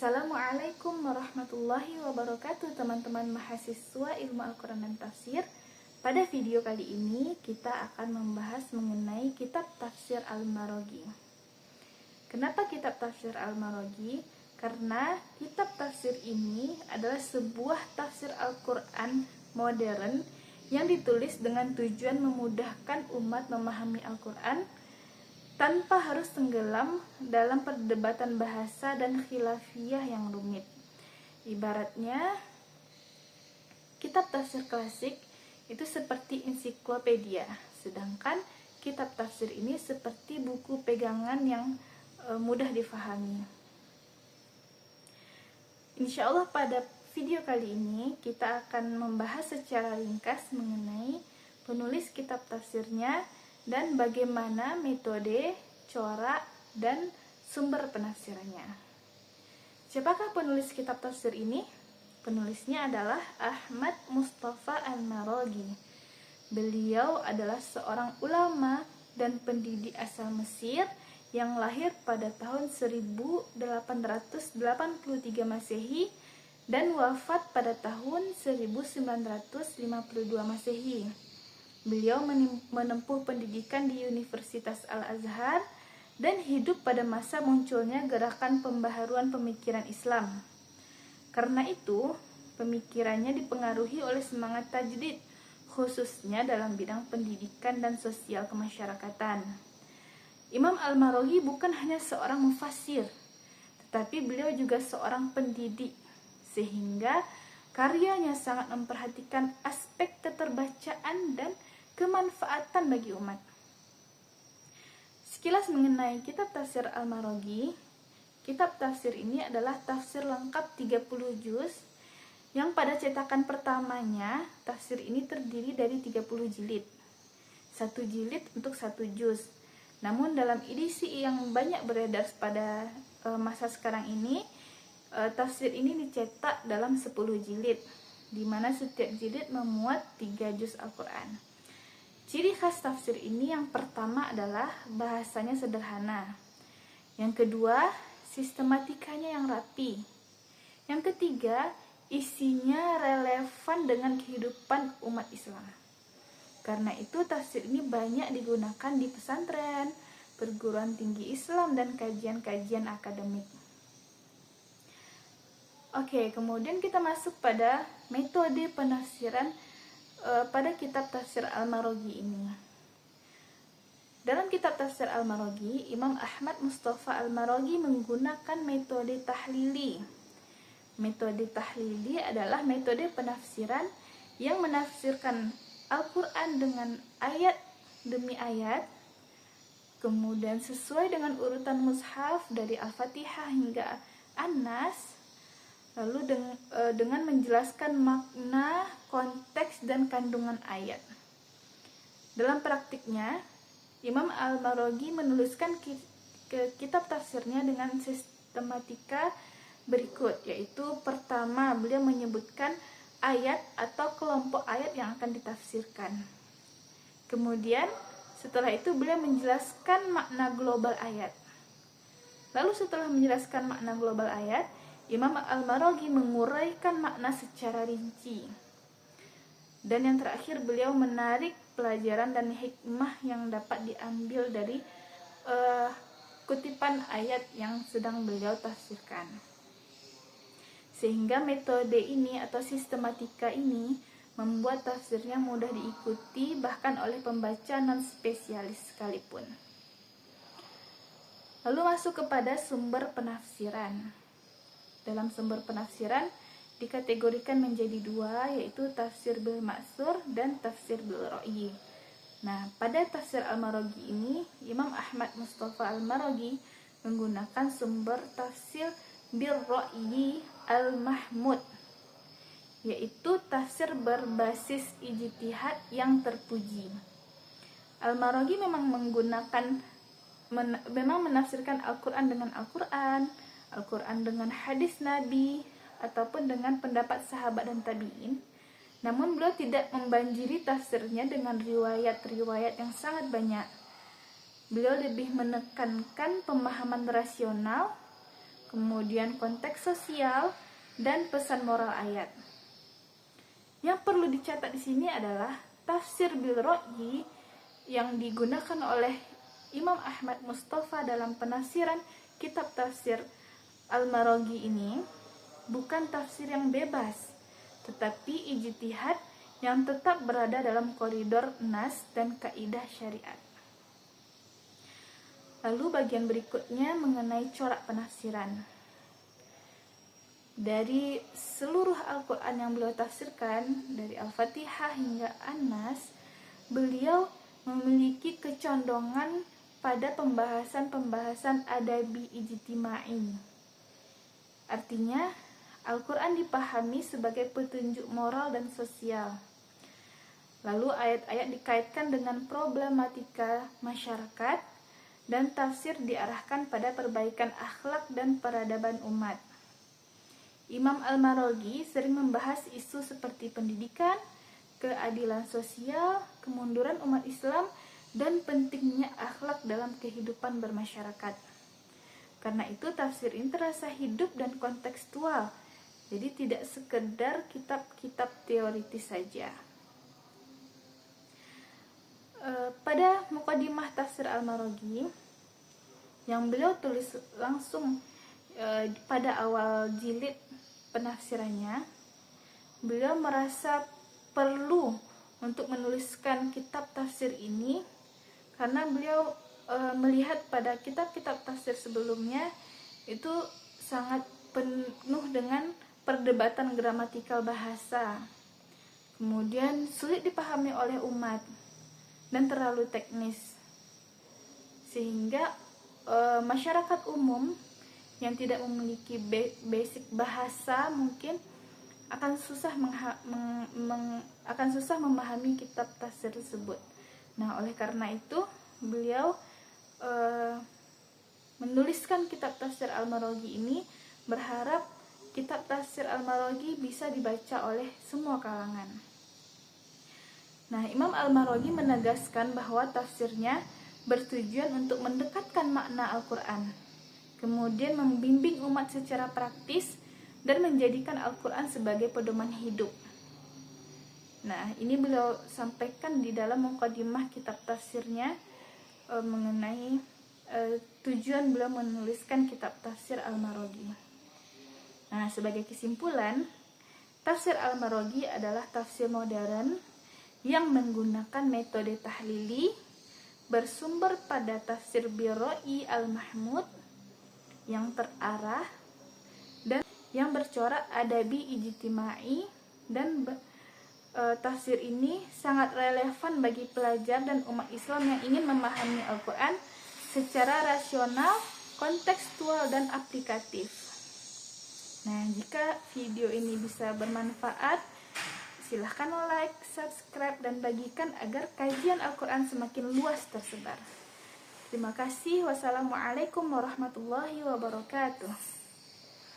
Assalamualaikum warahmatullahi wabarakatuh, teman-teman mahasiswa ilmu Al-Quran dan Tafsir. Pada video kali ini kita akan membahas mengenai kitab Tafsir Al-Maraghi. Kenapa kitab Tafsir Al-Maraghi? Karena kitab tafsir ini adalah sebuah tafsir Al-Quran modern yang ditulis dengan tujuan memudahkan umat memahami Al-Quran tanpa harus tenggelam dalam perdebatan bahasa dan khilafiyah yang rumit. Ibaratnya, kitab tafsir klasik itu seperti ensiklopedia, sedangkan kitab tafsir ini seperti buku pegangan yang mudah difahami. Insya Allah pada video kali ini kita akan membahas secara ringkas mengenai penulis kitab tafsirnya dan bagaimana metode, corak, dan sumber penafsirannya. Siapakah penulis kitab tafsir ini? Penulisnya adalah Ahmad Mustafa Al-Maraghi. Beliau adalah seorang ulama dan pendidik asal Mesir yang lahir pada tahun 1883 Masehi dan wafat pada tahun 1952 Masehi. Beliau menempuh pendidikan di Universitas Al-Azhar dan hidup pada masa munculnya gerakan pembaharuan pemikiran Islam. Karena itu, pemikirannya dipengaruhi oleh semangat tajdid, khususnya dalam bidang pendidikan dan sosial kemasyarakatan. Imam Al-Maraghi bukan hanya seorang mufassir, tetapi beliau juga seorang pendidik, sehingga karyanya sangat memperhatikan aspek keterbacaan dan kemanfaatan bagi umat. Sekilas mengenai kitab tafsir Al-Maraghi, kitab tafsir ini adalah tafsir lengkap 30 juz yang pada cetakan pertamanya tafsir ini terdiri dari 30 jilid. Satu jilid untuk satu juz. Namun dalam edisi yang banyak beredar pada masa sekarang ini, tafsir ini dicetak dalam 10 jilid, di mana setiap jilid memuat 3 juz Al-Quran. Ciri khas tafsir ini yang pertama adalah bahasanya sederhana. Yang kedua, sistematikanya yang rapi. Yang ketiga, isinya relevan dengan kehidupan umat Islam. Karena itu tafsir ini banyak digunakan di pesantren, perguruan tinggi Islam, dan kajian-kajian akademik. Oke, kemudian kita masuk pada metode penafsiran pada kitab tafsir Al-Maraghi ini. Dalam kitab tafsir Al-Maraghi, Imam Ahmad Mustafa Al-Maraghi menggunakan metode tahlili. Metode tahlili adalah metode penafsiran yang menafsirkan Al-Quran dengan ayat demi ayat, kemudian sesuai dengan urutan mushaf dari Al-Fatihah hingga An-Nas, lalu dengan menjelaskan makna, konteks, dan kandungan ayat. Dalam praktiknya, Imam Al-Maraghi menuliskan kitab tafsirnya dengan sistematika berikut, yaitu pertama, beliau menyebutkan ayat atau kelompok ayat yang akan ditafsirkan. Kemudian, setelah itu beliau menjelaskan makna global ayat. Lalu setelah menjelaskan makna global ayat, Imam Al-Maraghi menguraikan makna secara rinci. Dan yang terakhir, beliau menarik pelajaran dan hikmah yang dapat diambil dari kutipan ayat yang sedang beliau tafsirkan. Sehingga metode ini atau sistematika ini membuat tafsirnya mudah diikuti bahkan oleh pembaca non-spesialis sekalipun. Lalu masuk kepada sumber penafsiran. Dalam sumber penafsiran dikategorikan menjadi dua, yaitu tafsir bil ma'sur dan tafsir bil ra'yi. Nah, pada tafsir Al-Maraghi ini, Imam Ahmad Mustafa Al-Maraghi menggunakan sumber tafsir bil ra'yi al-mahmud, yaitu tafsir berbasis ijtihad yang terpuji. Al-Maraghi memang menafsirkan Al-Quran dengan Al-Quran, Al-Quran dengan hadis Nabi, ataupun dengan pendapat sahabat dan tabi'in. Namun beliau tidak membanjiri tafsirnya dengan riwayat-riwayat yang sangat banyak. Beliau lebih menekankan pemahaman rasional, kemudian konteks sosial, dan pesan moral ayat. Yang perlu dicatat di sini adalah tafsir bil ra'yi yang digunakan oleh Imam Ahmad Mustafa dalam penafsiran kitab tafsir Al-Maraghi ini bukan tafsir yang bebas, tetapi ijtihad yang tetap berada dalam koridor nas dan kaidah syariat. Lalu bagian berikutnya mengenai corak penafsiran. Dari seluruh Al-Quran yang beliau tafsirkan, dari Al-Fatihah hingga An-Nas, beliau memiliki kecondongan pada pembahasan-pembahasan adabi ijtimai. Artinya, Al-Quran dipahami sebagai petunjuk moral dan sosial. Lalu ayat-ayat dikaitkan dengan problematika masyarakat, dan tafsir diarahkan pada perbaikan akhlak dan peradaban umat. Imam Al-Maraghi sering membahas isu seperti pendidikan, keadilan sosial, kemunduran umat Islam, dan pentingnya akhlak dalam kehidupan bermasyarakat. Karena itu tafsir ini terasa hidup dan kontekstual, jadi tidak sekedar kitab-kitab teoritis saja. Pada Muqaddimah Tafsir Al-Maraghi yang beliau tulis langsung pada awal jilid penafsirannya, beliau merasa perlu untuk menuliskan kitab tafsir ini karena beliau melihat pada kitab-kitab tafsir sebelumnya itu sangat penuh dengan perdebatan gramatikal bahasa, kemudian sulit dipahami oleh umat dan terlalu teknis, sehingga masyarakat umum yang tidak memiliki basic bahasa mungkin akan susah memahami kitab tafsir tersebut. Nah, oleh karena itu beliau menuliskan kitab tafsir Al-Maraghi ini, berharap kitab tafsir Al-Maraghi bisa dibaca oleh semua kalangan. Nah, Imam Al-Maraghi menegaskan bahwa tafsirnya bertujuan untuk mendekatkan makna Al-Quran, kemudian membimbing umat secara praktis, dan menjadikan Al-Quran sebagai pedoman hidup. Nah, ini beliau sampaikan di dalam muqaddimah kitab tafsirnya mengenai tujuan beliau menuliskan kitab tafsir Al-Maraghi. Nah, sebagai kesimpulan, tafsir Al-Maraghi adalah tafsir modern yang menggunakan metode tahlili, bersumber pada tafsir bil ra'yi al-mahmud yang terarah dan yang bercorak adabi ijtimai, dan tafsir ini sangat relevan bagi pelajar dan umat Islam yang ingin memahami Al-Quran secara rasional, kontekstual, dan aplikatif. Nah, jika video ini bisa bermanfaat, silahkan like, subscribe, dan bagikan agar kajian Al-Quran semakin luas tersebar. Terima kasih. Wassalamualaikum warahmatullahi wabarakatuh.